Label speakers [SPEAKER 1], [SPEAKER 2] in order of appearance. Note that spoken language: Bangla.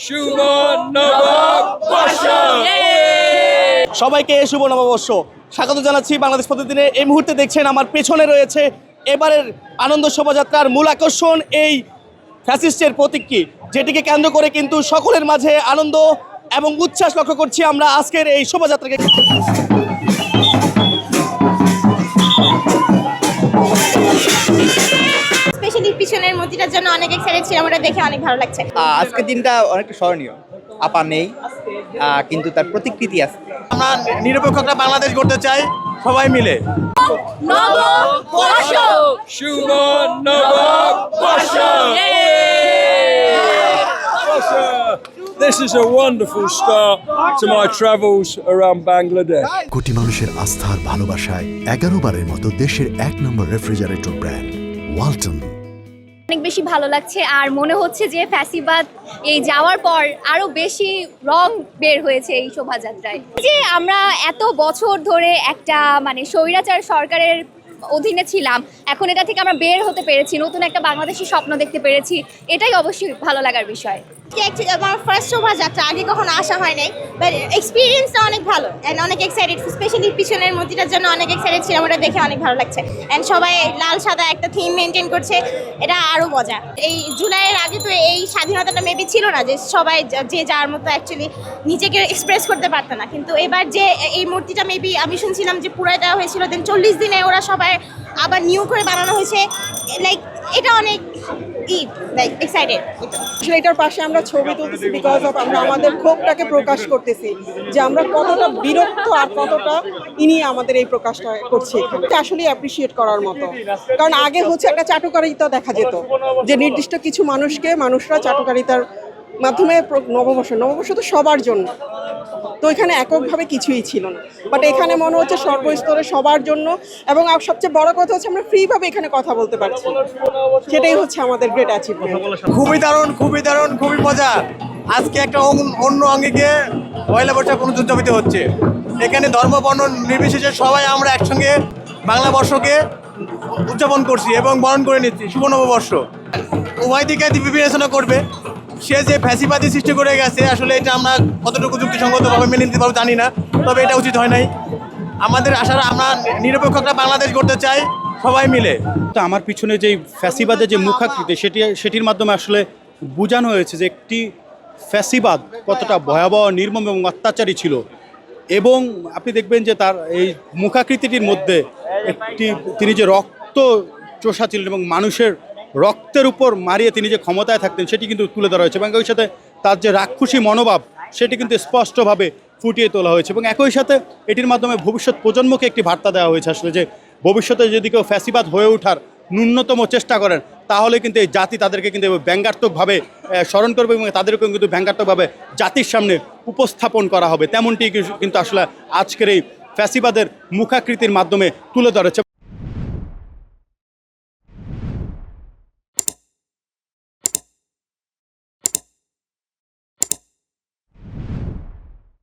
[SPEAKER 1] শুভ নববর্ষ।
[SPEAKER 2] সবাইকে শুভ নববর্ষ স্বাগত জানাচ্ছি। বাংলাদেশ প্রতিদিনে এই মুহূর্তে দেখছেন আমার পেছনে রয়েছে এবারের আনন্দ শোভাযাত্রার মূল আকর্ষণ, এই ফ্যাসিস্টের প্রতীকী, যেটিকে কেন্দ্র করে কিন্তু সকলের মাঝে আনন্দ এবং উচ্ছ্বাস লক্ষ্য করছি আমরা আজকের এই শোভাযাত্রাকে।
[SPEAKER 3] স্পেশালি পিছনের মূর্তিটার জন্য অনেক এক্সাইটেড ছিলাম, ওটা দেখে অনেক ভালো লাগছে।
[SPEAKER 4] আজকের দিনটা অনেকটা স্মরণীয়। আপা নেই, কিন্তু তার প্রতিকৃতি আছে।
[SPEAKER 2] আমরা নিরপেক্ষ একটা বাংলাদেশ গড়তে চাই সবাই মিলে।
[SPEAKER 3] নববর্ষ
[SPEAKER 1] শুভ নববর্ষ। This is a wonderful start to my travels around Bangladesh.
[SPEAKER 5] কোটি মানুষের আস্থার ভালোবাসায় 11 বারের মতো দেশের 1 নম্বর রেফ্রিজারেটর ব্র্যান্ড ওয়ালটন।
[SPEAKER 6] অনেক বেশি ভালো লাগছে, আর মনে হচ্ছে যে ফ্যাসিবাদ এই যাওয়ার পর আরো বেশি রং বের হয়েছে এই শোভাযাত্রায়। যে আমরা এত বছর ধরে একটা স্বৈরাচার সরকারের অধীনে ছিলাম, এখন এটা থেকে আমরা বের হতে পেরেছি, নতুন একটা বাংলাদেশি স্বপ্ন দেখতে পেরেছি, এটাই অবশ্যই ভালো লাগার বিষয়।
[SPEAKER 3] আমার ফার্স্ট শোভাযাত্রা, আগে কখনো আসা হয় নাই, বাট এক্সপিরিয়েন্সটা অনেক ভালো অ্যান্ড অনেক এক্সাইটেড। স্পেশালি পিছনের মূর্তিটার জন্য অনেক এক্সাইটেড ছিলাম, ওটা দেখে অনেক ভালো লাগছে। অ্যান্ড সবাই লাল সাদা একটা থিম মেনটেন করছে, এটা আরও মজা। এই জুলাইয়ের আগে তো এই স্বাধীনতাটা মেবি ছিল না, যে সবাই যে যার মতো অ্যাকচুয়ালি নিজেকে এক্সপ্রেস করতে পারতো না, কিন্তু এবার যে এই মূর্তিটা মেবি আমি শুনছিলাম যে পুরাই দেওয়া হয়েছিল, দেন 40 দিনে ওরা সবাই আবার নিউ করে বানানো হয়েছে। লাইক এটা অনেক এক্সাইটেড।
[SPEAKER 7] আসলে এটার পাশে আমরা ছবি তুলতেছি বিকজ অফ আমরা আমাদের ক্ষোভটাকে প্রকাশ করতেছি, যে আমরা কতটা বিরক্ত আর কতটা নিয়ে আমাদের এই প্রকাশটা করছি এখানে। এটা আসলে অ্যাপ্রিসিয়েট করার মতো, কারণ আগে হচ্ছে একটা চাটুকারিতা দেখা যেত, যে নির্দিষ্ট কিছু মানুষরা চাটুকারিতার মাধ্যমে নববর্ষ তো সবার জন্য, তো এখানে এককভাবে কিছুই ছিল না, বাট এখানে মনে হচ্ছে সর্বস্তরে সবার জন্য। এবং সবচেয়ে বড় কথা হচ্ছে আমরা ফ্রিভাবে এখানে কথা বলতে পারছি, সেটাই হচ্ছে আমাদের গ্রেট অ্যাচিভমেন্ট।
[SPEAKER 2] খুবই দারুণ, খুবই মজা। আজকে একটা অন্য আঙ্গিকে পয়লা বৈশাখ উদযাপিত হচ্ছে। এখানে ধর্ম বর্ণ নির্বিশেষে সবাই আমরা একসঙ্গে বাংলা বর্ষকে উদযাপন করছি এবং বরণ করে নিচ্ছি। শুভ নববর্ষ উভয় দিকে বিবেচনা করবে। সে যে ফ্যাসিবাদী সৃষ্টি করে গেছে, আসলে এটা আমরা কতটুকু যুক্তিসঙ্গতভাবে মেনে নিতে পারবো জানি না, তবে এটা উচিত হয় নাই। আমাদের আশারা আমরা নিরপেক্ষ একটা বাংলাদেশ গড়তে চাই সবাই মিলে।
[SPEAKER 8] তো আমার পিছনে যে ফ্যাসিবাদের যে মুখাকৃতি, সেটির মাধ্যমে আসলে বোঝানো হয়েছে যে একটি ফ্যাসিবাদ কতটা ভয়াবহ, নির্মম এবং অত্যাচারী ছিল। এবং আপনি দেখবেন যে তার এই মুখাকৃতিটির মধ্যে তিনি যে রক্ত চোষা ছিলেন এবং মানুষের রক্তের উপর মারিয়ে তিনি যে ক্ষমতায় থাকতেন, সেটি কিন্তু তুলে ধরা হয়েছে। এবং একই সাথে তার যে রাক্ষসী মনোভাব, সেটি কিন্তু স্পষ্টভাবে ফুটিয়ে তোলা হয়েছে। এবং একই সাথে এটির মাধ্যমে ভবিষ্যৎ প্রজন্মকে একটি বার্তা দেওয়া হয়েছে আসলে, যে ভবিষ্যতে যদি কেউ ফ্যাসিবাদ হয়ে ওঠার ন্যূনতম চেষ্টা করেন, তাহলে কিন্তু এই জাতি তাদেরকে কিন্তু ব্যঙ্গাত্মকভাবে স্মরণ করবে এবং তাদেরকেও কিন্তু ব্যঙ্গাত্মকভাবে জাতির সামনে উপস্থাপন করা হবে। তেমনটি কিন্তু আসলে আজকের এই ফ্যাসিবাদের মুখাকৃতির মাধ্যমে তুলে ধরেছে।